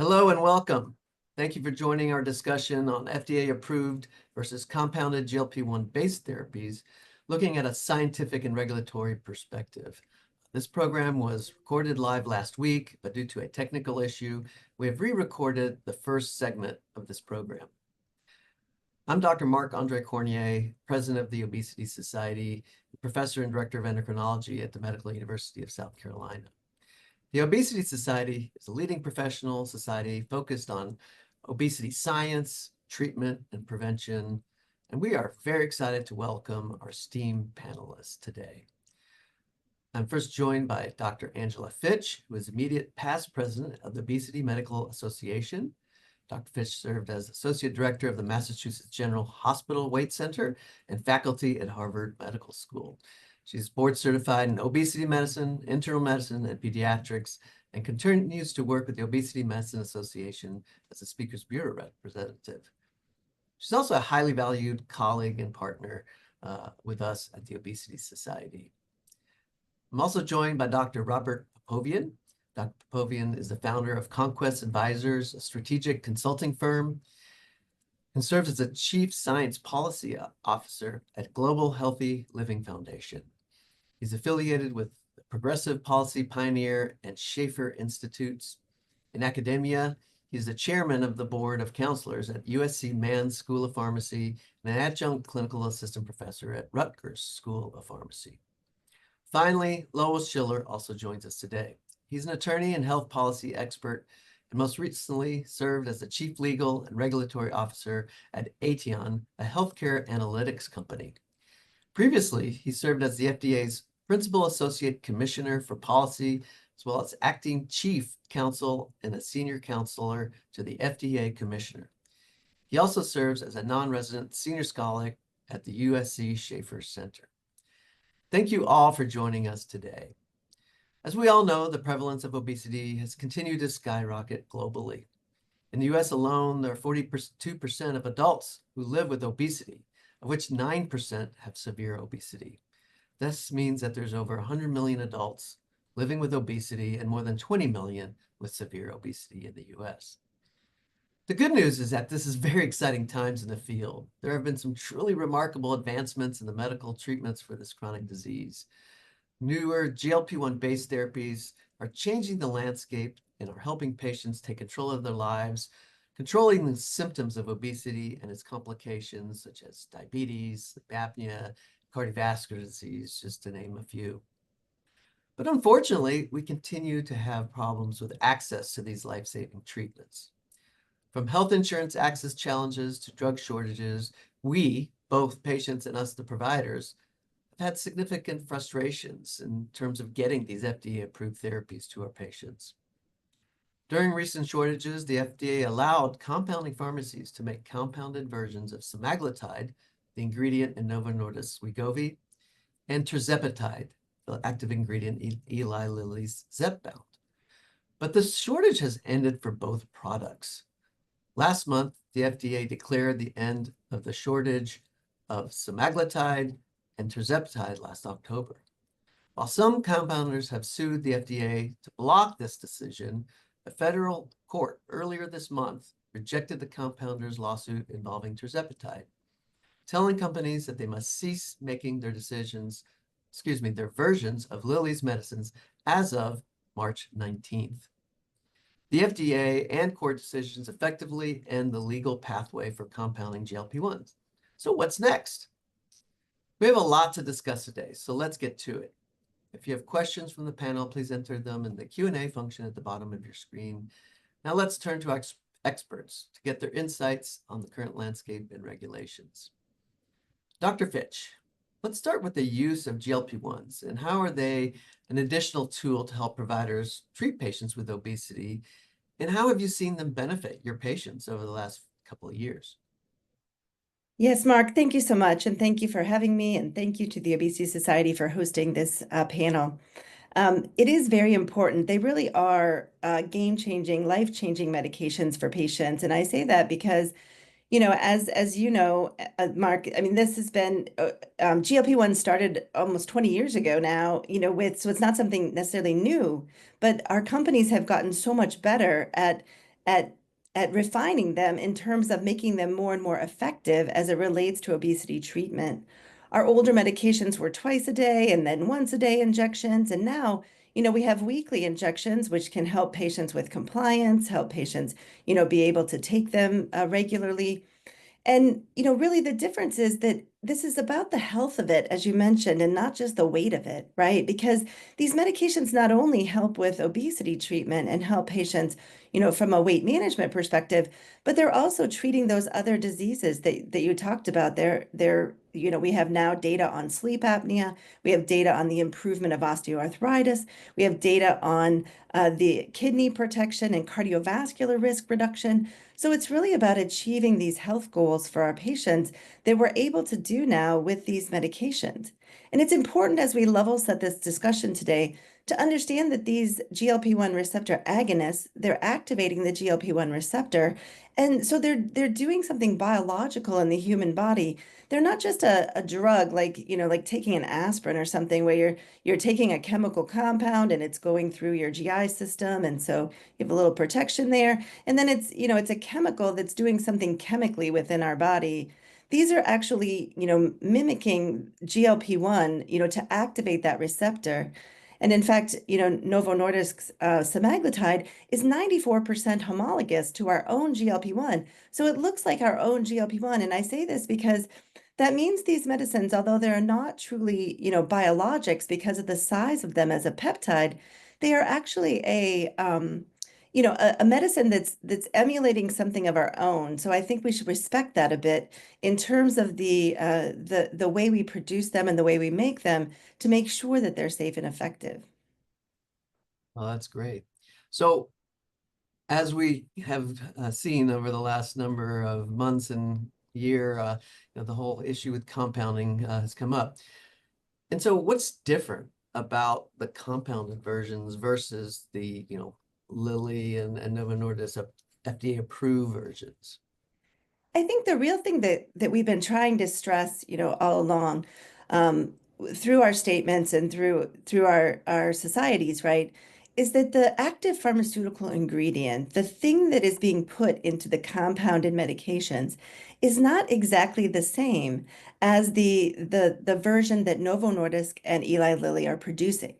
Hello and welcome. Thank you for joining our discussion on FDA-approved versus compounded GLP-1 based therapies, looking at a scientific and regulatory perspective. This program was recorded live last week, but due to a technical issue, we have re-recorded the first segment of this program. I'm Dr. Marc-Andre Cornier, president of the Obesity Society, professor and director of endocrinology at the Medical University of South Carolina. The Obesity Society is a leading professional society focused on obesity science, treatment, and prevention, and we are very excited to welcome our esteemed panelists today. I'm first joined by Dr. Angela Fitch, who is immediate past president of the Obesity Medical Association. Dr. Fitch served as associate director of the Massachusetts General Hospital Weight Center and faculty at Harvard Medical School. She's board certified in obesity medicine, internal medicine, and pediatrics, and continues to work with the Obesity Medicine Association as a Speakers Bureau representative. She's also a highly valued colleague and partner with us at the Obesity Society. I'm also joined by Dr. Robert Popovian. Dr. Popovian is the founder of Conquest Advisors, a strategic consulting firm, and serves as a Chief Science Policy Officer at Global Healthy Living Foundation. He's affiliated with the Progressive Policy Pioneer and Schaefer Institutes. In academia, he's the chairman of the board of counselors at USC Mann School of Pharmacy and an adjunct clinical assistant professor at Rutgers School of Pharmacy. Finally, Lowell Schiller also joins us today. He's an attorney and health policy expert, and most recently served as the chief legal and regulatory officer at Aetion, a healthcare analytics company. Previously, he served as the FDA's principal associate commissioner for policy, as well as acting chief counsel and a senior counselor to the FDA commissioner. He also serves as a non-resident senior scholar at the USC Schaefer Center. Thank you all for joining us today. As we all know, the prevalence of obesity has continued to skyrocket globally. In the US alone, there are 42% of adults who live with obesity, of which 9% have severe obesity. This means that there's over 100 million adults living with obesity and more than 20 million with severe obesity in the US. The good news is that this is very exciting times in the field. There have been some truly remarkable advancements in the medical treatments for this chronic disease. Newer GLP-1 based therapies are changing the landscape and are helping patients take control of their lives, controlling the symptoms of obesity and its complications such as diabetes, sleep apnea, cardiovascular disease, just to name a few. But unfortunately, we continue to have problems with access to these life-saving treatments. From health insurance access challenges to drug shortages, we, both patients and us, the providers, had significant frustrations in terms of getting these FDA-approved therapies to our patients. During recent shortages, the FDA allowed compounding pharmacies to make compounded versions of semaglutide, the ingredient in Novo Nordisk's Wegovy, and tirzepatide, the active ingredient in Eli Lilly's Zepbound. But the shortage has ended for both products. Last month, the FDA declared the end of the shortage of semaglutide and tirzepatide last October. While some compounders have sued the FDA to block this decision, a federal court earlier this month rejected the compounders' lawsuit involving tirzepatide, telling companies that they must cease making their versions of Lilly's medicines as of March 19th. The FDA and court decisions effectively end the legal pathway for compounding GLP-1s. So what's next? We have a lot to discuss today, so let's get to it. If you have questions from the panel, please enter them in the Q&A function at the bottom of your screen. Now let's turn to our experts to get their insights on the current landscape and regulations. Dr. Fitch, let's start with the use of GLP-1s and how are they an additional tool to help providers treat patients with obesity, and how have you seen them benefit your patients over the last couple of years? Yes, Mark, thank you so much. And thank you for having me. And thank you to the Obesity Society for hosting this panel. It is very important. They really are game-changing, life-changing medications for patients. And I say that because, as you know, Mark, I mean, this has been, GLP-1 started almost 20 years ago now, so it's not something necessarily new, but our companies have gotten so much better at at refining them in terms of making them more and more effective as it relates to obesity treatment. Our older medications were twice a day and then once a day injections. And now, we have weekly injections, which can help patients with compliance, help patients, be able to take them regularly. And, really the difference is that this is about the health of it, as you mentioned, and not just the weight of it, right? Because these medications not only help with obesity treatment and help patients, from a weight management perspective, but they're also treating those other diseases that you talked about. We have now data on sleep apnea. We have data on the improvement of osteoarthritis. We have data on the kidney protection and cardiovascular risk reduction. So it's really about achieving these health goals for our patients that we're able to do now with these medications. And it's important as we level set this discussion today to understand that these GLP-1 receptor agonists, they're activating the GLP-1 receptor. And so they're doing something biological in the human body. They're not just a drug like, like taking an aspirin or something where you're taking a chemical compound and it's going through your GI system. And so you have a little protection there. And then it's a chemical that's doing something chemically within our body. These are actually, mimicking GLP-1, to activate that receptor. And in fact, Novo Nordisk's semaglutide is 94% homologous to our own GLP-1. So it looks like our own GLP-1. And I say this because that means these medicines, although they're not truly, biologics because of the size of them as a peptide, they are actually a medicine that's emulating something of our own. So I think we should respect that a bit in terms of the way we produce them and the way we make them to make sure that they're safe and effective. Oh, that's great. So as we have seen over the last number of months and year, the whole issue with compounding has come up. And so what's different about the compounded versions versus the, Lilly and Novo Nordisk FDA-approved versions? I think the real thing that we've been trying to stress, all along, through our statements and through our societies, right, is that the active pharmaceutical ingredient, the thing that is being put into the compounded medications, is not exactly the same as the version that Novo Nordisk and Eli Lilly are producing.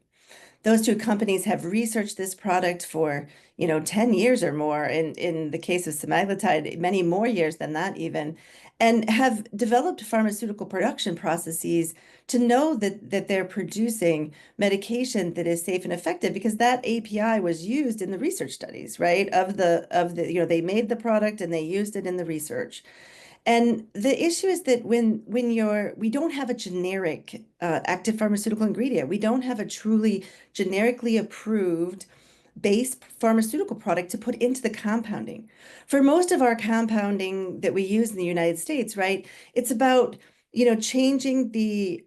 Those two companies have researched this product for, 10 years or more. In the case of semaglutide, many more years than that even, and have developed pharmaceutical production processes to know that they're producing medication that is safe and effective because that API was used in the research studies, right? They made the product and they used it in the research. And the issue is that we don't have a generic active pharmaceutical ingredient. We don't have a truly generically approved base pharmaceutical product to put into the compounding. For most of our compounding that we use in the United States, right, it's about, changing the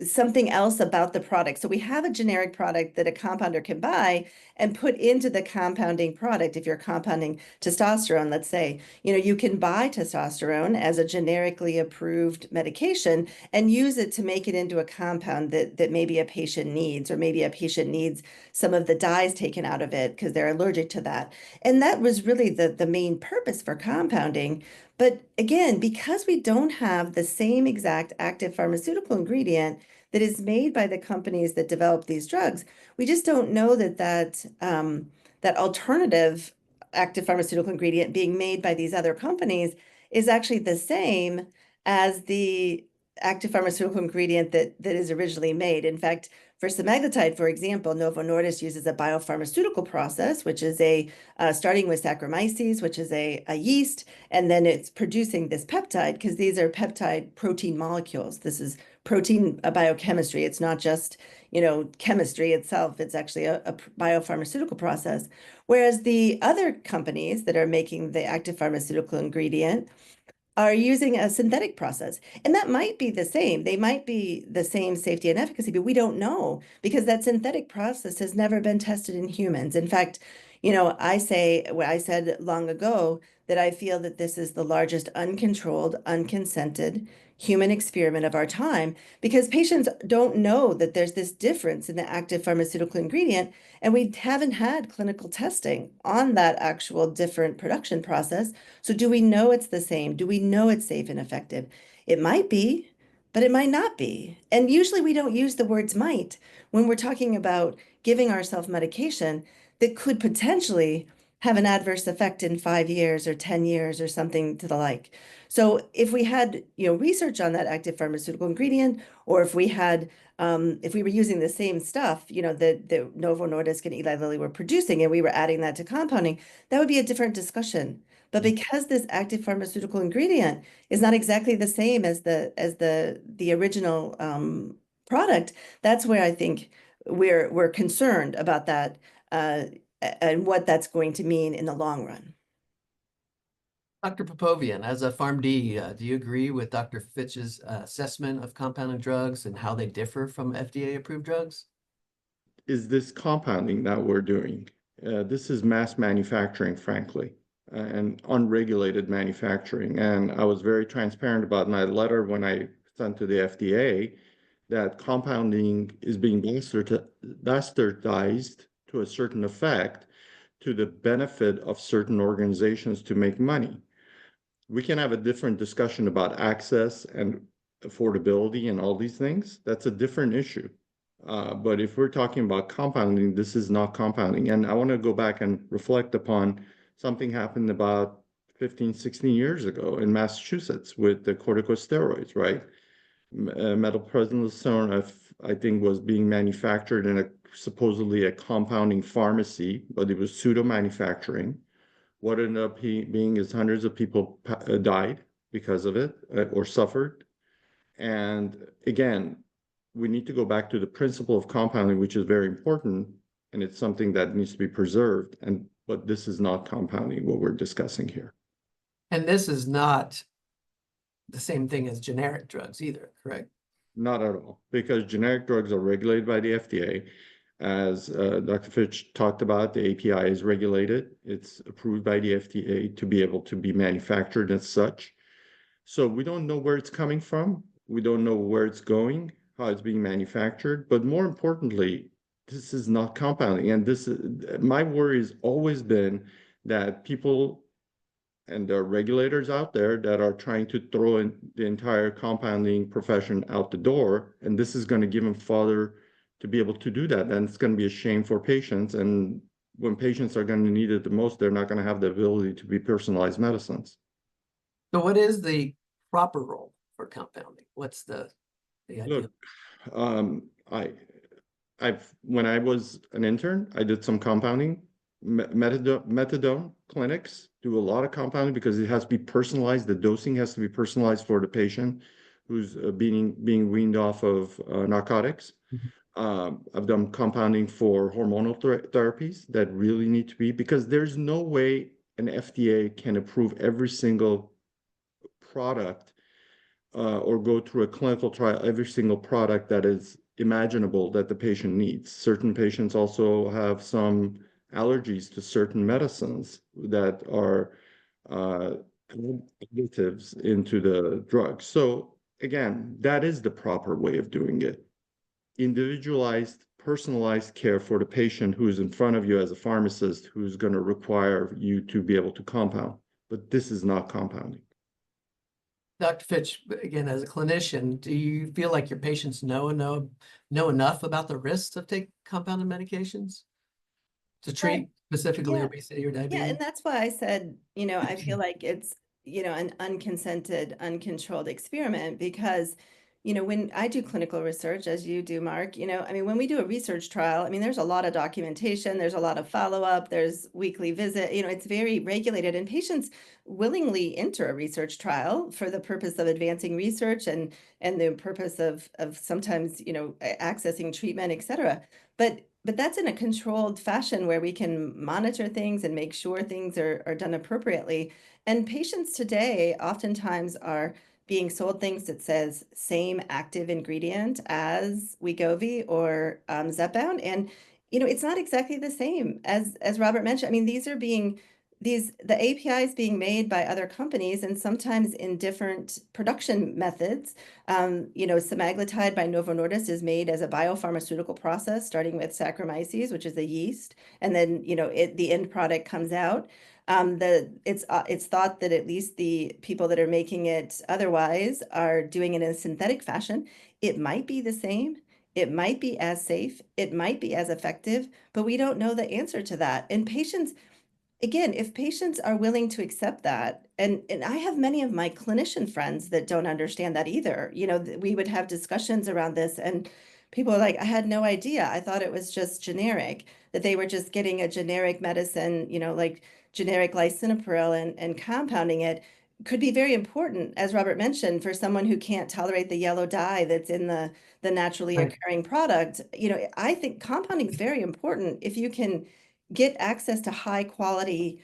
something else about the product. So we have a generic product that a compounder can buy and put into the compounding product. If you're compounding testosterone, let's say, you can buy testosterone as a generically approved medication and use it to make it into a compound that maybe a patient needs, or maybe a patient needs some of the dyes taken out of it because they're allergic to that. And that was really the main purpose for compounding. But again, because we don't have the same exact active pharmaceutical ingredient that is made by the companies that develop these drugs, we just don't know that alternative active pharmaceutical ingredient being made by these other companies is actually the same as the active pharmaceutical ingredient that is originally made. In fact, for semaglutide, for example, Novo Nordisk uses a biopharmaceutical process, which is starting with Saccharomyces, which is a yeast, and then it's producing this peptide because these are peptide protein molecules. This is protein biochemistry. It's not just, chemistry itself. It's actually a biopharmaceutical process. Whereas the other companies that are making the active pharmaceutical ingredient are using a synthetic process. And that might be the same. They might be the same safety and efficacy, but we don't know because that synthetic process has never been tested in humans. In fact, I say, what I said long ago, that I feel that this is the largest uncontrolled, unconsented human experiment of our time, because patients don't know that there's this difference in the active pharmaceutical ingredient, and we haven't had clinical testing on that actual different production process. So do we know it's the same? Do we know it's safe and effective? It might be, but it might not be. And usually we don't use the words might when we're talking about giving ourselves medication that could potentially have an adverse effect in 5 years or 10 years or something to the like. So if we had, research on that active pharmaceutical ingredient, or if we were using the same stuff, that Novo Nordisk and Eli Lilly were producing, and we were adding that to compounding, that would be a different discussion. But because this active pharmaceutical ingredient is not exactly the same as the original product, that's where I think we're concerned about that and what that's going to mean in the long run. Dr. Popovian, as a PharmD, do you agree with Dr. Fitch's assessment of compounded drugs and how they differ from FDA-approved drugs? Is this compounding that we're doing? This is mass manufacturing, frankly, and unregulated manufacturing. And I was very transparent about my letter when I sent to the FDA that compounding is being bastardized to a certain effect to the benefit of certain organizations to make money. We can have a different discussion about access and affordability and all these things. That's a different issue. But if we're talking about compounding, this is not compounding. And I want to go back and reflect upon something happened about 15, 16 years ago in Massachusetts with the corticosteroids, right? Methylprednisolone, I think, was being manufactured in supposedly a compounding pharmacy, but it was pseudo manufacturing. What ended up being is hundreds of people died because of it or suffered. And again, we need to go back to the principle of compounding, which is very important, and it's something that needs to be preserved. But this is not compounding, what we're discussing here. And this is not the same thing as generic drugs either, correct? Not at all, because generic drugs are regulated by the FDA. As Dr. Fitch talked about, the API is regulated. It's approved by the FDA to be able to be manufactured as such. So we don't know where it's coming from. We don't know where it's going, how it's being manufactured. But more importantly, this is not compounding. And my worry has always been that people, and there are regulators out there that are trying to throw in the entire compounding profession out the door. And this is going to give them fodder to be able to do that. And it's going to be a shame for patients. And when patients are going to need it the most, they're not going to have the ability to be personalized medicines. So what is the proper role for compounding? What's the idea? Look, when I was an intern, I did some compounding. Methadone clinics do a lot of compounding because it has to be personalized. The dosing has to be personalized for the patient who's being weaned off of narcotics. I've done compounding for hormonal therapies that really need to be, because there's no way an FDA can approve every single product or go through a clinical trial, every single product that is imaginable that the patient needs. Certain patients also have some allergies to certain medicines that are additives into the drug. So again, that is the proper way of doing it. Individualized, personalized care for the patient who is in front of you as a pharmacist, who's going to require you to be able to compound. But this is not compounding. Dr. Fitch, again, as a clinician, do you feel like your patients know enough about the risks of taking compounded medications to treat specifically obesity or diabetes? Yeah, and that's why I said, I feel like it's, an unconsented, uncontrolled experiment, because when I do clinical research, as you do, Mark, when we do a research trial, there's a lot of documentation, there's a lot of follow-up, there's weekly visit, it's very regulated, and patients willingly enter a research trial for the purpose of advancing research and the purpose of sometimes, accessing treatment, et cetera. But that's in a controlled fashion where we can monitor things and make sure things are done appropriately. And patients today oftentimes are being sold things that says same active ingredient as Wegovy or Zepbound. And it's not exactly the same as Robert mentioned. I mean, the APIs being made by other companies and sometimes in different production methods. Semaglutide by Novo Nordisk is made as a biopharmaceutical process, starting with Saccharomyces, which is a yeast, and then the end product comes out. It's thought that at least the people that are making it otherwise are doing it in a synthetic fashion. It might be the same. It might be as safe. It might be as effective, but we don't know the answer to that. And patients, again, if patients are willing to accept that, and I have many of my clinician friends that don't understand that either. We would have discussions around this, and people are like, I had no idea. I thought it was just generic, that they were just getting a generic medicine, like generic lisinopril and compounding it. Could be very important, as Robert mentioned, for someone who can't tolerate the yellow dye that's in the naturally Right. occurring product. I think compounding is very important if you can get access to high quality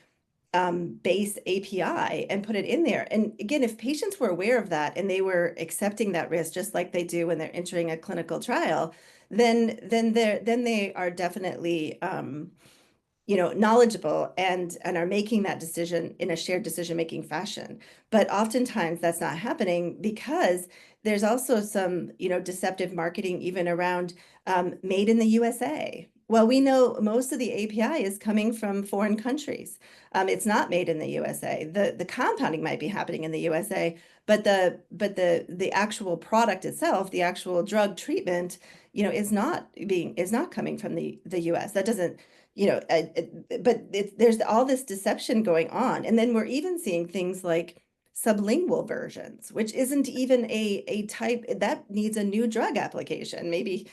base API and put it in there. And again, if patients were aware of that and they were accepting that risk, just like they do when they're entering a clinical trial, then they are definitely knowledgeable and are making that decision in a shared decision-making fashion. But oftentimes that's not happening because there's also some, deceptive marketing even around made in the USA. Well, we know most of the API is coming from foreign countries. It's not made in the USA. The compounding might be happening in the USA, but the actual product itself, the actual drug treatment, is not coming from the US. That doesn't, there's all this deception going on. And then we're even seeing things like sublingual versions, which isn't even a type that needs a new drug application. Maybe,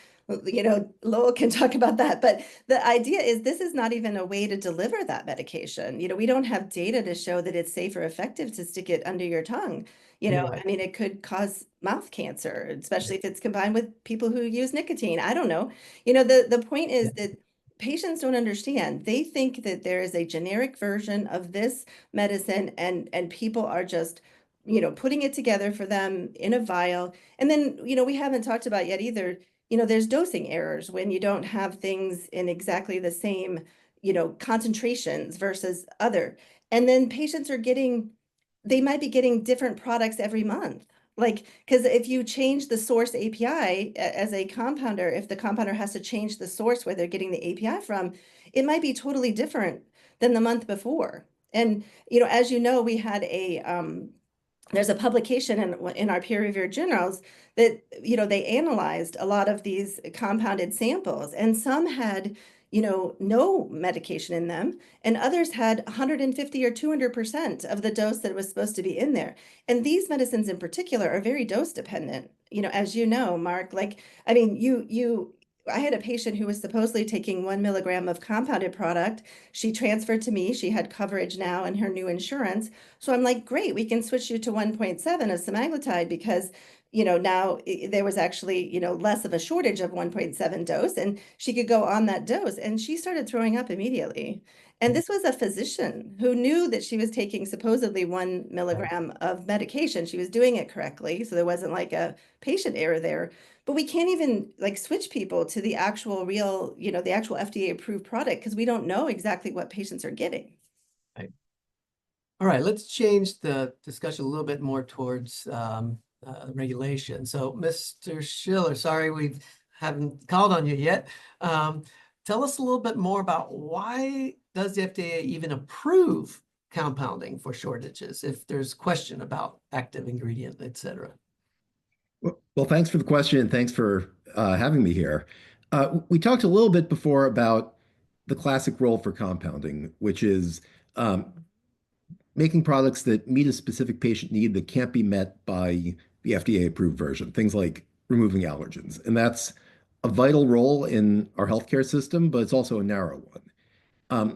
Lowell can talk about that. But the idea is this is not even a way to deliver that medication. We don't have data to show that it's safe or effective to stick it under your tongue. Right. I mean, it could cause mouth cancer, especially if it's combined with people who use nicotine. I don't know. The point is that patients don't understand. They think that there is a generic version of this medicine and people are just, putting it together for them in a vial. And then, we haven't talked about yet either, there's dosing errors when you don't have things in exactly the same, concentrations versus other. And then patients they might be getting different products every month. Like, because if you change the source API as a compounder, if the compounder has to change the source where they're getting the API from, it might be totally different than the month before. And, as we had there's a publication in our peer-reviewed journals that, they analyzed a lot of these compounded samples, and some had, no medication in them, and others had 150 or 200% of the dose that was supposed to be in there. And these medicines in particular are very dose dependent, as you know, Mark. Like, I mean, I had a patient who was supposedly taking 1 milligram of compounded product. She transferred to me. She had coverage now in her new insurance. So I'm like, great, we can switch you to 1.7 of semaglutide because, now there was actually, less of a shortage of 1.7 dose, and she could go on that dose. And she started throwing up immediately. And this was a physician who knew that she was taking supposedly 1 milligram of medication. She was doing it correctly. So there wasn't like a patient error there. But we can't even like switch people to the actual real, the actual FDA approved product because we don't know exactly what patients are getting. Right. All right, let's change the discussion a little bit more towards regulation. So, Mr. Schiller, sorry we haven't called on you yet. Tell us a little bit more about why does the FDA even approve compounding for shortages if there's question about active ingredient, et cetera? Well, thanks for the question and thanks for having me here. We talked a little bit before about the classic role for compounding, which is making products that meet a specific patient need that can't be met by the FDA-approved version, things like removing allergens. And that's a vital role in our healthcare system, but it's also a narrow one.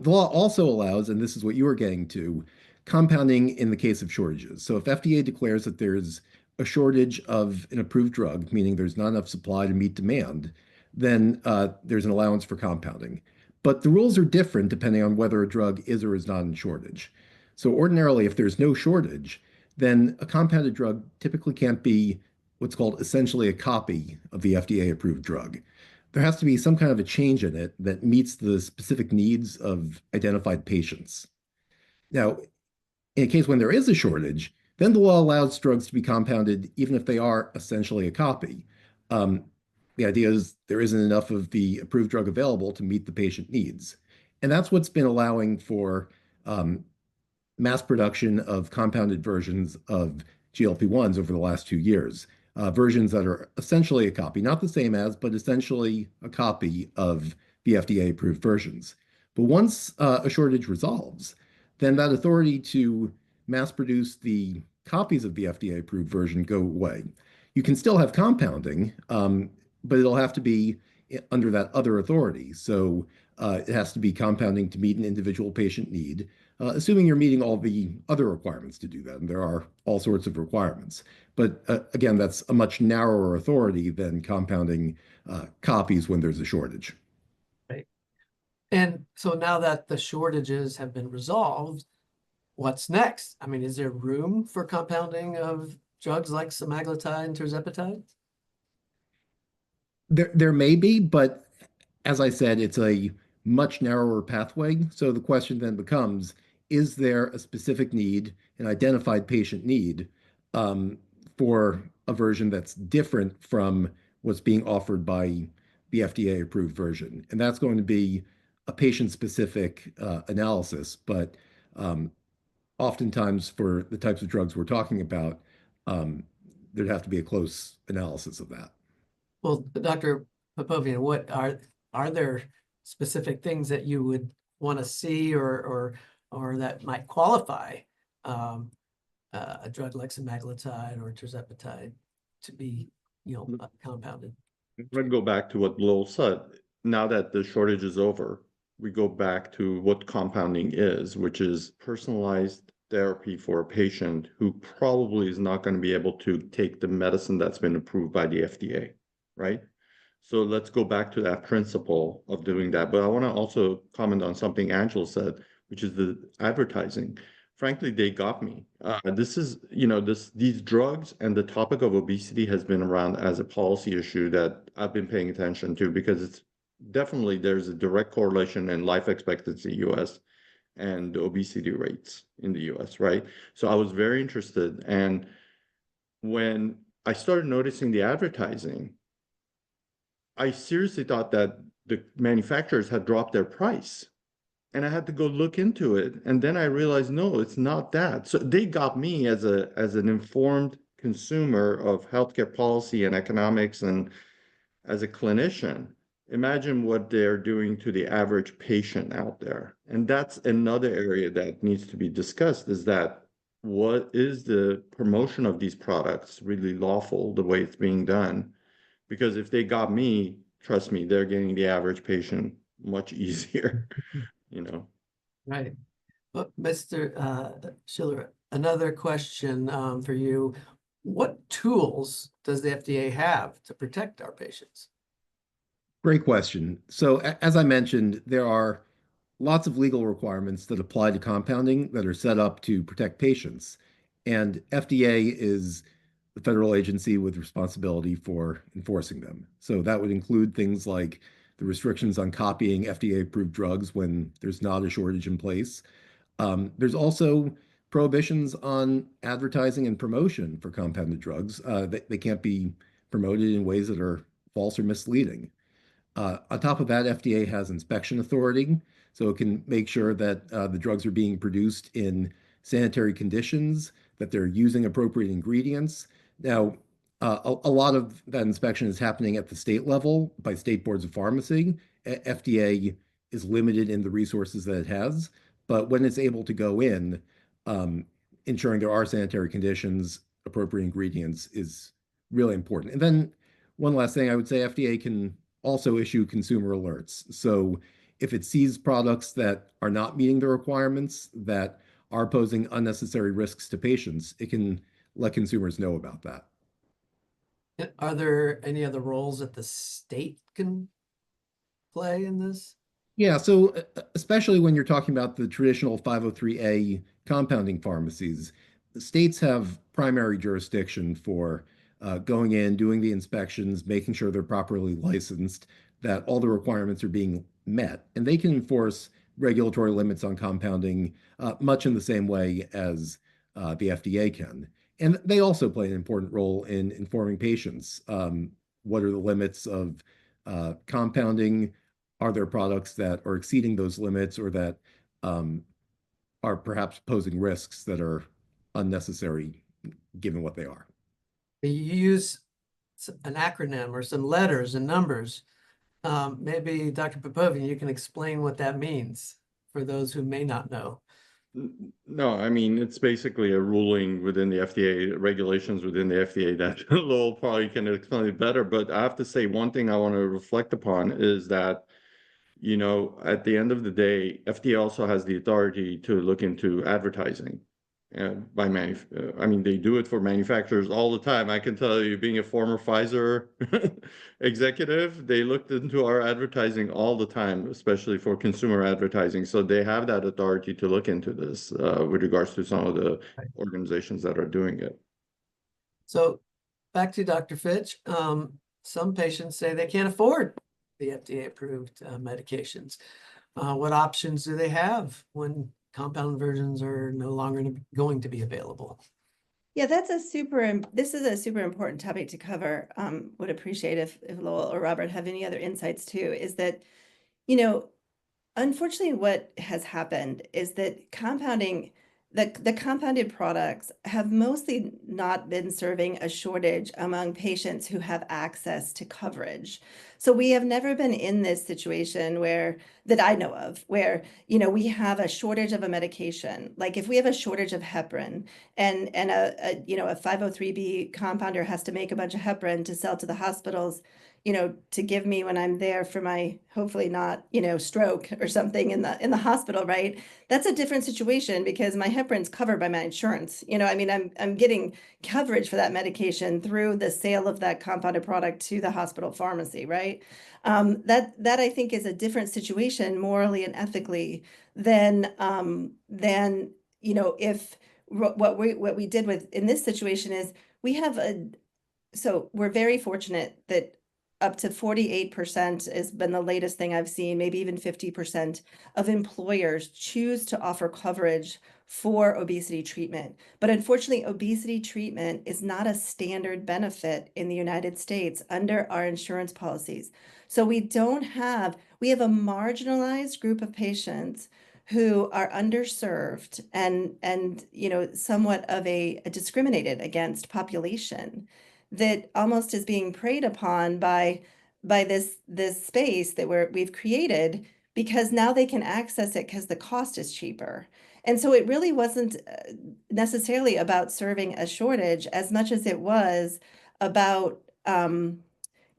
The law also allows, and this is what you were getting to, compounding in the case of shortages. So if FDA declares that there's a shortage of an approved drug, meaning there's not enough supply to meet demand, then there's an allowance for compounding. But the rules are different depending on whether a drug is or is not in shortage. So ordinarily, if there's no shortage, then a compounded drug typically can't be what's called essentially a copy of the FDA-approved drug. there has to be some kind of a change in it that meets the specific needs of identified patients. Now, in a case when there is a shortage, then the law allows drugs to be compounded even if they are essentially a copy. Um, the idea is there isn't enough of the approved drug available to meet the patient needs. And that's what's been allowing for um, mass production of compounded versions of GLP-1s over the last 2 years. Versions that are essentially a copy, not the same as, but essentially a copy of the FDA-approved versions. But once a shortage resolves, then that authority to mass produce the copies of the FDA-approved version go away. You can still have compounding, but it'll have to be under that other authority. So it has to be compounding to meet an individual patient need, assuming you're meeting all the other requirements to do that. And there are all sorts of requirements. But again, that's a much narrower authority than compounding copies when there's a shortage. Right. And so now that the shortages have been resolved, what's next? I mean, is there room for compounding of drugs like semaglutide and tirzepatide? There may be, but as I said, it's a much narrower pathway. So the question then becomes, is there a specific need, an identified patient need, um, for a version that's different from what's being offered by the FDA-approved version? And that's going to be a patient-specific analysis, but um, oftentimes for the types of drugs we're talking about, um, there'd have to be a close analysis of that. Well, Dr. Popovian, what are there specific things that you would want to see or that might qualify a drug like semaglutide or tirzepatide to be, compounded? I'm going to go back to what Lowell said. Now that the shortage is over, we go back to what compounding is, which is personalized therapy for a patient who probably is not going to be able to take the medicine that's been approved by the FDA, right? So let's go back to that principle of doing that. But I want to also comment on something Angela said, which is the advertising. Frankly, they got me. This is, these drugs and the topic of obesity has been around as a policy issue that I've been paying attention to because it's definitely there's a direct correlation in life expectancy US and obesity rates in the US, right? So I was very interested. And when I started noticing the advertising, I seriously thought that the manufacturers had dropped their price. And I had to go look into it. And then I realized, no, it's not that. So they got me as an informed consumer of healthcare policy and economics and as a clinician. Imagine what they're doing to the average patient out there. And that's another area that needs to be discussed is that what is the promotion of these products really lawful the way it's being done? Because if they got me, trust me, they're getting the average patient much easier, Right. Well, Mr. Schiller, another question for you. What tools does the FDA have to protect our patients? Great question. So, as I mentioned, there are lots of legal requirements that apply to compounding that are set up to protect patients. And FDA is the federal agency with responsibility for enforcing them. So that would include things like the restrictions on copying FDA-approved drugs when there's not a shortage in place. There's also prohibitions on advertising and promotion for compounded drugs. They can't be promoted in ways that are false or misleading. On top of that, FDA has inspection authority, so it can make sure that the drugs are being produced in sanitary conditions, that they're using appropriate ingredients. Now, a lot of that inspection is happening at the state level by state boards of pharmacy. FDA is limited in the resources that it has, but when it's able to go in, ensuring there are sanitary conditions, appropriate ingredients is really important. And then one last thing I would say, FDA can also issue consumer alerts. So if it sees products that are not meeting the requirements, that are posing unnecessary risks to patients, it can let consumers know about that. Are there any other roles that the state can play in this? Yeah, so especially when you're talking about the traditional 503A compounding pharmacies, the states have primary jurisdiction for going in, doing the inspections, making sure they're properly licensed, that all the requirements are being met. And they can enforce regulatory limits on compounding much in the same way as the FDA can. And they also play an important role in informing patients. What are the limits of compounding? Are there products that are exceeding those limits or that are perhaps posing risks that are unnecessary given what they are? You use an acronym or some letters and numbers. Maybe Dr. Popovian, you can explain what that means for those who may not know. No, I mean, it's basically a ruling within the FDA, regulations within the FDA that Lowell probably can explain it better. But I have to say, one thing I want to reflect upon is that, you know, at the end of the day, FDA also has the authority to look into advertising. I mean, they do it for manufacturers all the time. I can tell you, being a former Pfizer executive, they looked into our advertising all the time, especially for consumer advertising. So they have that authority to look into this with regards to some of the organizations that are doing it. So back to Dr. Fitch, some patients say they can't afford the FDA-approved medications. What options do they have when compound versions are no longer going to be available? Yeah, this is a super important topic to cover. Would appreciate if Lowell or Robert have any other insights too, is that, you know, unfortunately what has happened is that the compounded products have mostly not been serving a shortage among patients who have access to coverage. So we have never been in this situation that I know of, where, you know, we have a shortage of a medication. Like if we have a shortage of heparin and a 503B compounder has to make a bunch of heparin to sell to the hospitals, you know, to give me when I'm there for my, hopefully not, you know, stroke or something in the hospital, right? That's a different situation because my heparin's covered by my insurance. You know, I mean, I'm getting coverage for that medication through the sale of that compounded product to the hospital pharmacy, right? That I think is a different situation morally and ethically than you know, if what we did in this situation is so we're very fortunate that up to 48% has been the latest thing I've seen, maybe even 50% of employers choose to offer coverage for obesity treatment. But unfortunately, obesity treatment is not a standard benefit in the United States under our insurance policies. So we have a marginalized group of patients who are underserved and you know, somewhat of a discriminated against population that almost is being preyed upon by this space that we've created, because now they can access it because the cost is cheaper. And so it really wasn't necessarily about serving a shortage as much as it was about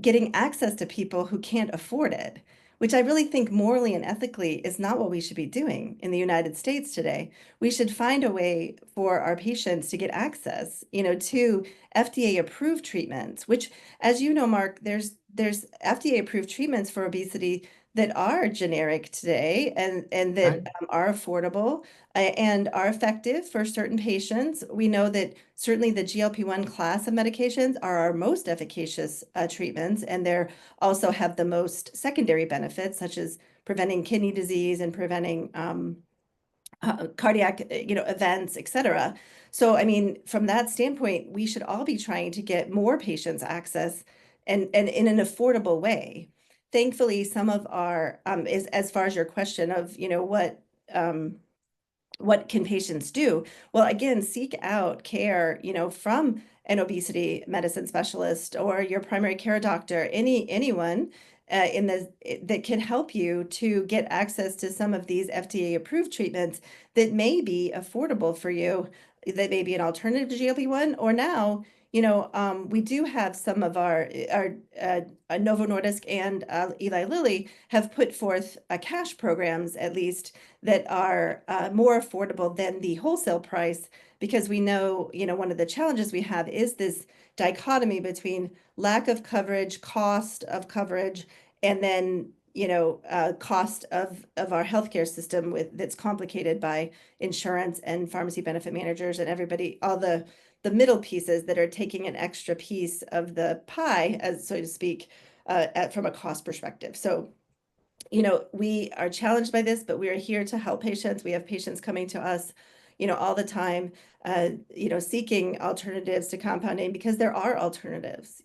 getting access to people who can't afford it, which I really think morally and ethically is not what we should be doing in the United States today. We should find a way for our patients to get access, you know, to FDA-approved treatments, which, as you know, Mark, there's FDA-approved treatments for obesity that are generic today and that are affordable and are effective for certain patients. We know that certainly the GLP-1 class of medications are our most efficacious treatments, and they also have the most secondary benefits, such as preventing kidney disease and preventing cardiac, you know, events, et cetera. So, I mean, from that standpoint, we should all be trying to get more patients access and in an affordable way. Thankfully, some of our, as far as your question of, you know, what can patients do? Well, again, seek out care, you know, from an obesity medicine specialist or your primary care doctor, anyone that can help you to get access to some of these FDA-approved treatments that may be affordable for you, that may be an alternative to GLP-1, or now, you know, we do have some of our Novo Nordisk and Eli Lilly have put forth cash programs, at least, that are more affordable than the wholesale price, because we know, you know, one of the challenges we have is this dichotomy between lack of coverage, cost of coverage, and then, you know, cost of our healthcare system that's complicated by insurance and pharmacy benefit managers and everybody, all the the middle pieces that are taking an extra piece of the pie, as so to speak, from a cost perspective. So, we are challenged by this, but we are here to help patients. We have patients coming to us, all the time, seeking alternatives to compounding because there are alternatives,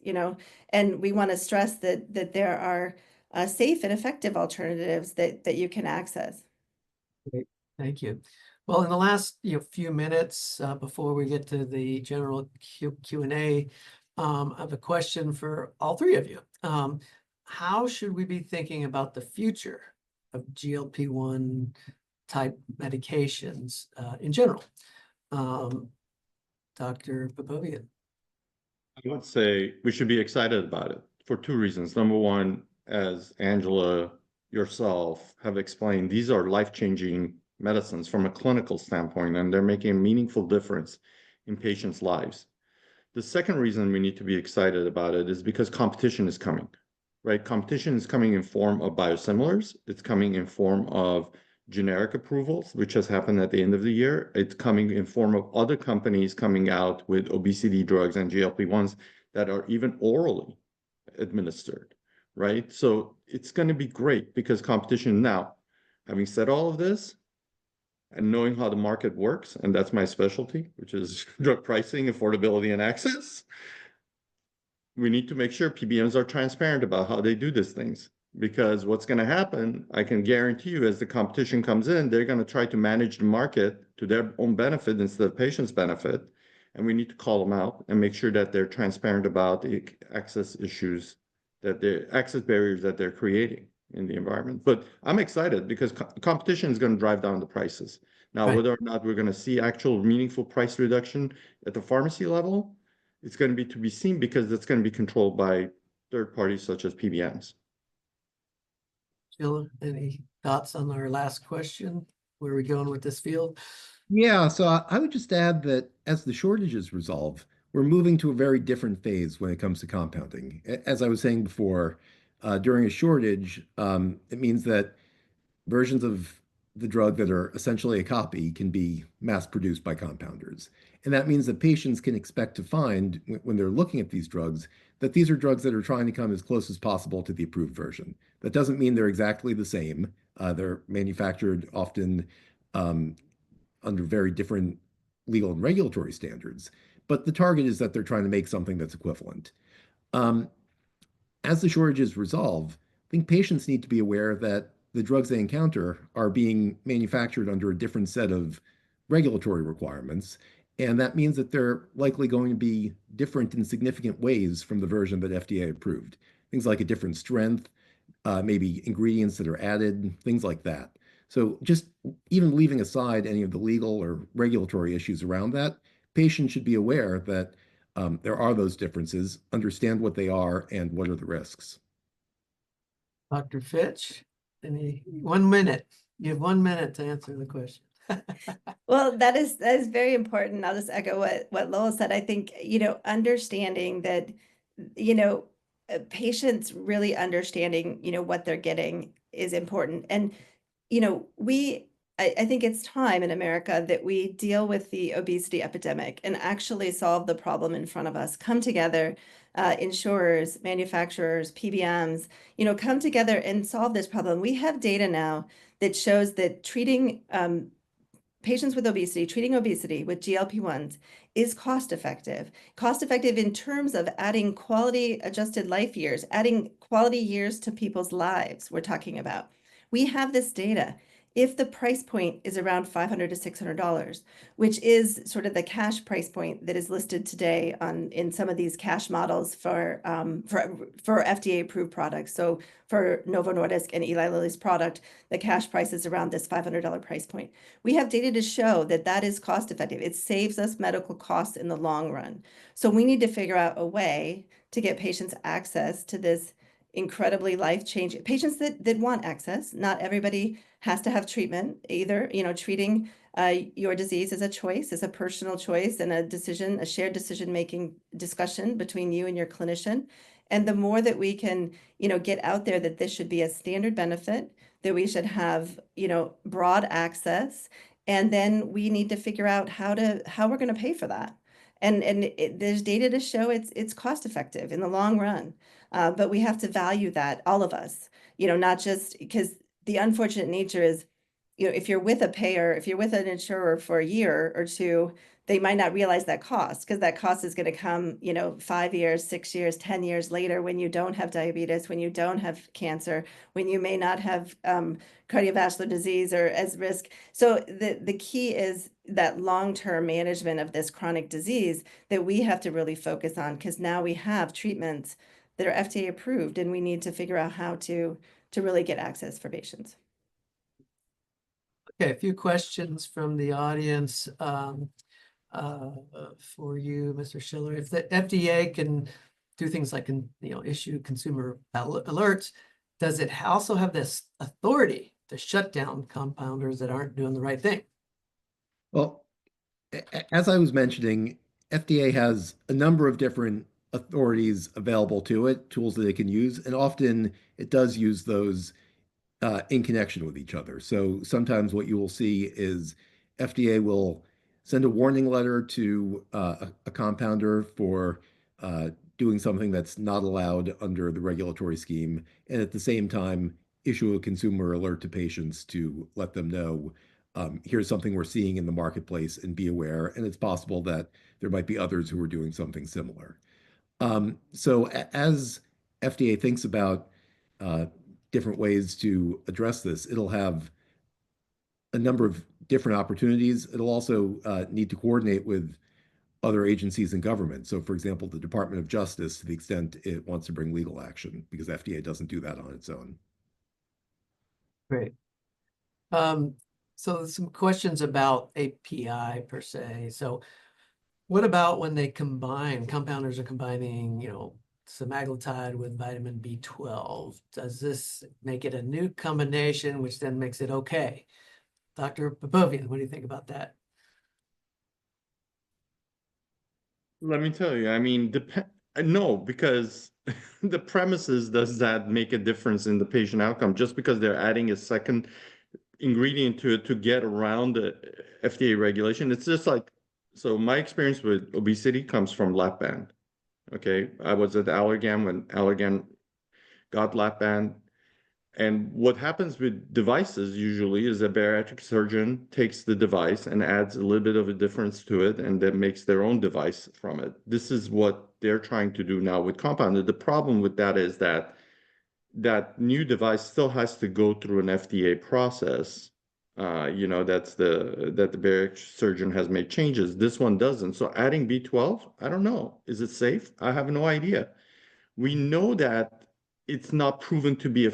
and we want to stress that there are safe and effective alternatives that you can access. Great. Thank you. Well, in the last few minutes before we get to the general Q&A, I have a question for all three of you. How should we be thinking about the future of GLP-1 type medications in general? Dr. Popovian. I would say we should be excited about it for two reasons. Number one, as Angela, yourself have explained, these are life-changing medicines from a clinical standpoint, and they're making a meaningful difference in patients' lives. The second reason we need to be excited about it is because competition is coming, right? Competition is coming in form of biosimilars. It's coming in form of generic approvals, which has happened at the end of the year. It's coming in form of other companies coming out with obesity drugs and GLP-1s that are even orally administered, right? So it's going to be great because competition now. Having said all of this, and knowing how the market works, and that's my specialty, which is drug pricing, affordability, and access, we need to make sure PBMs are transparent about how they do these things. Because what's going to happen, I can guarantee you, as the competition comes in, they're going to try to manage the market to their own benefit instead of patients' benefit. And we need to call them out and make sure that they're transparent about the access issues, that the access barriers that they're creating in the environment. But I'm excited because competition is going to drive down the prices. Now, Right. whether or not we're going to see actual meaningful price reduction at the pharmacy level, it's going to be seen because it's going to be controlled by third parties such as PBMs. Jill, any thoughts on our last question? Where are we going with this field? Yeah, so I would just add that as the shortages resolve, we're moving to a very different phase when it comes to compounding. As I was saying before, during a shortage, it means that versions of the drug that are essentially a copy can be mass produced by compounders. And that means that patients can expect to find, when they're looking at these drugs, that these are drugs that are trying to come as close as possible to the approved version. That doesn't mean they're exactly the same. They're manufactured often under very different legal and regulatory standards. But the target is that they're trying to make something that's equivalent. As the shortages resolve, I think patients need to be aware that the drugs they encounter are being manufactured under a different set of regulatory requirements. And that means that they're likely going to be different in significant ways from the version that FDA approved. Things like a different strength, maybe ingredients that are added, things like that. So just even leaving aside any of the legal or regulatory issues around that, patients should be aware that there are those differences, understand what they are, and what are the risks. Dr. Fitch, 1 minute. You have 1 minute to answer the question. Well, that is very important. I'll just echo what Lowell said. I think, understanding that, patients really understanding, what they're getting is important. And, I think it's time in America that we deal with the obesity epidemic and actually solve the problem in front of us. Come together, insurers, manufacturers, PBMs, come together and solve this problem. We have data now that shows that treating patients with obesity, treating obesity with GLP-1s is cost effective in terms of adding quality adjusted life years, adding quality years to people's lives we're talking about. We have this data. If the price point is around $500 to $600, which is sort of the cash price point that is listed today in some of these cash models for FDA-approved products. So for Novo Nordisk and Eli Lilly's product, the cash price is around this $500 price point. We have data to show that that is cost effective. It saves us medical costs in the long run. So we need to figure out a way to get patients access to this incredibly life-changing, patients that want access. Not everybody has to have treatment either. Treating your disease is a choice, is a personal choice and a shared decision-making discussion between you and your clinician. And the more that we can, get out there that this should be a standard benefit, that we should have, broad access, and then we need to figure out how we're going to pay for that. There's data to show it's cost effective in the long run. But we have to value that, all of us, not just because the unfortunate nature is, if you're with a payer, if you're with an insurer for a year or two, they might not realize that cost, because that cost is going to come, 5 years, 6 years, 10 years later, when you don't have diabetes, when you don't have cancer, when you may not have cardiovascular disease or as risk. So the key is that long-term management of this chronic disease that we have to really focus on, because now we have treatments that are FDA approved, and we need to figure out how to really get access for patients. Okay, a few questions from the audience for you, Mr. Schiller. If the FDA can do things like, issue consumer alerts, does it also have this authority to shut down compounders that aren't doing the right thing? Well, as I was mentioning, FDA has a number of different authorities available to it, tools that it can use, and often it does use those in connection with each other. So sometimes what you will see is FDA will send a warning letter to a compounder for doing something that's not allowed under the regulatory scheme, and at the same time issue a consumer alert to patients to let them know, here's something we're seeing in the marketplace and be aware. And it's possible that there might be others who are doing something similar. So as FDA thinks about different ways to address this, it'll have a number of different opportunities. It'll also need to coordinate with other agencies in government. So, for example, the Department of Justice, to the extent it wants to bring legal action, because FDA doesn't do that on its own. Great. So some questions about API per se. So what about when they combine, compounders are combining, semaglutide with vitamin B12? Does this make it a new combination, which then makes it okay? Dr. Popovian, what do you think about that? Let me tell you, I mean, no, because the premise is, does that make a difference in the patient outcome? Just because they're adding a second ingredient to it to get around the FDA regulation. It's just like, so my experience with obesity comes from lap band. Okay, I was at Allergan when Allergan got lap band. And what happens with devices usually is a bariatric surgeon takes the device and adds a little bit of a difference to it and then makes their own device from it. This is what they're trying to do now with compounded. The problem with that is that that new device still has to go through an FDA process. That the bariatric surgeon has made changes. This one doesn't. So adding B12, I don't know. Is it safe? I have no idea. We know that it's not proven to be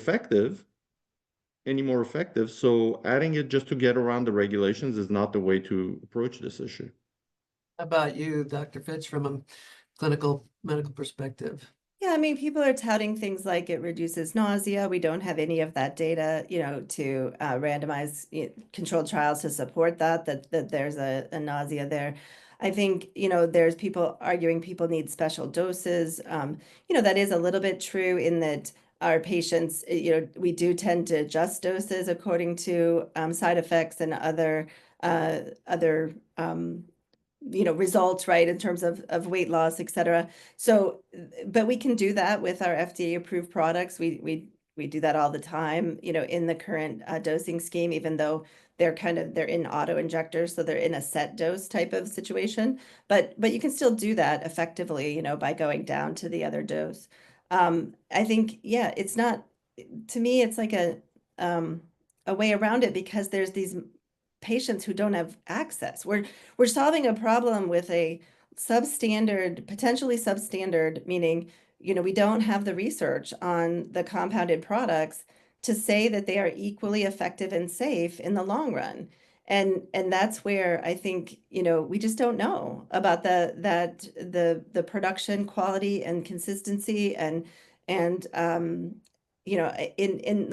any more effective. So adding it just to get around the regulations is not the way to approach this issue. How about you, Dr. Fitch, from a clinical medical perspective? Yeah, I mean, people are touting things like it reduces nausea. We don't have any of that data, to randomize controlled trials to support that there's a nausea there. I think, there's people arguing people need special doses. That is a little bit true in that our patients, we do tend to adjust doses according to side effects and other results, right, in terms of weight loss, et cetera. So, but we can do that with our FDA approved products. We do that all the time, in the current dosing scheme, even though they're in auto injectors, so they're in a set dose type of situation. But you can still do that effectively, by going down to the other dose. I think, yeah, it's not, to me, it's like a way around it, because there's these patients who don't have access. We're solving a problem with a substandard, potentially substandard, meaning, we don't have the research on the compounded products to say that they are equally effective and safe in the long run. And that's where I think, we just don't know about the production quality and consistency and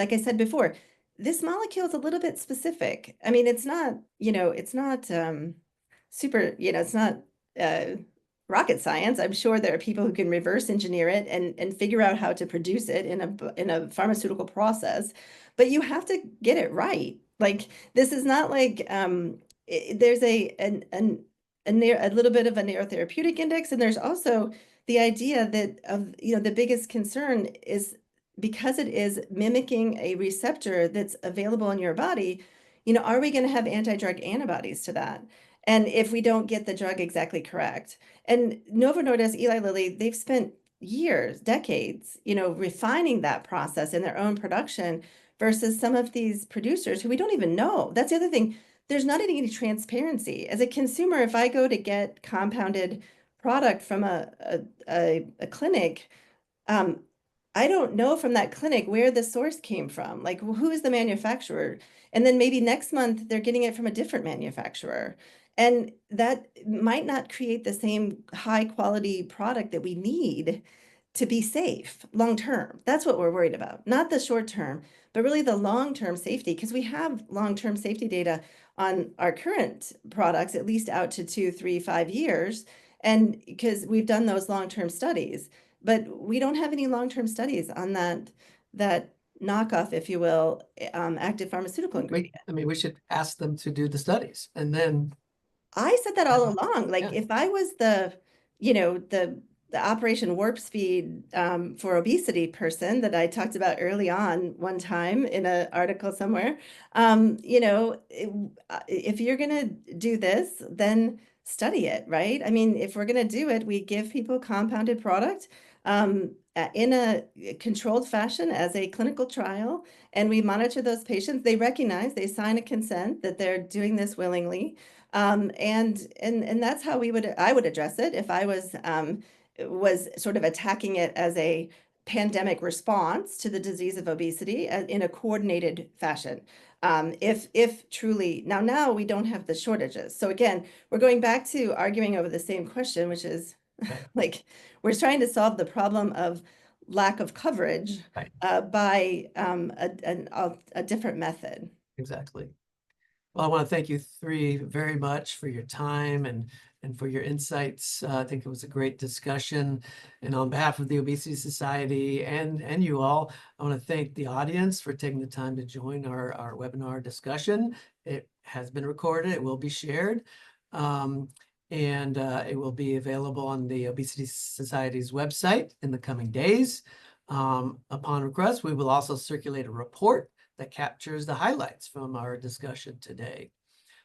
like I said before, this molecule is a little bit specific. I mean, it's not, super, it's not rocket science. I'm sure there are people who can reverse engineer it and figure out how to produce it in a pharmaceutical process, but you have to get it right. Like, this is not like there's a a little bit of a narrow therapeutic index. And there's also the idea that the biggest concern is because it is mimicking a receptor that's available in your body, are we going to have anti-drug antibodies to that? And if we don't get the drug exactly correct. And Novo Nordisk, Eli Lilly, they've spent years, decades, refining that process in their own production versus some of these producers who we don't even know. That's the other thing. There's not any transparency. As a consumer, if I go to get compounded product from a clinic, I don't know from that clinic where the source came from. Like, who is the manufacturer? And then maybe next month they're getting it from a different manufacturer. And that might not create the same high quality product that we need to be safe long term. That's what we're worried about, not the short term, but really the long term safety, because we have long term safety data on our current products, at least out to 2, 3, 5 years. And because we've done those long term studies, but we don't have any long term studies on that knockoff, if you will, active pharmaceutical ingredient. We should ask them to do the studies, and then I said that all along. Like, if I was the Operation Warp Speed for obesity person that I talked about early on one time in an article somewhere, if you're going to do this, then study it, right? I mean, if we're going to do it, we give people compounded product in a controlled fashion as a clinical trial, and we monitor those patients. They recognize, they sign a consent that they're doing this willingly. And that's how I would address it if I was sort of attacking it as a pandemic response to the disease of obesity in a coordinated fashion. If truly, now we don't have the shortages. So again, we're going back to arguing over the same question, which is like, we're trying to solve the problem of lack of coverage by a different method. Exactly. Well, I want to thank you three very much for your time and for your insights. I think it was a great discussion. And on behalf of the Obesity Society and you all, I want to thank the audience for taking the time to join our webinar discussion. It has been recorded. It will be shared. And it will be available on the Obesity Society's website in the coming days. Upon request, we will also circulate a report that captures the highlights from our discussion today.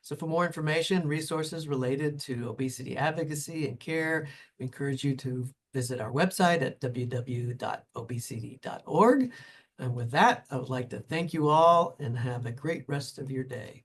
So for more information, resources related to obesity advocacy and care, we encourage you to visit our website at www.obesity.org. And with that, I would like to thank you all and have a great rest of your day.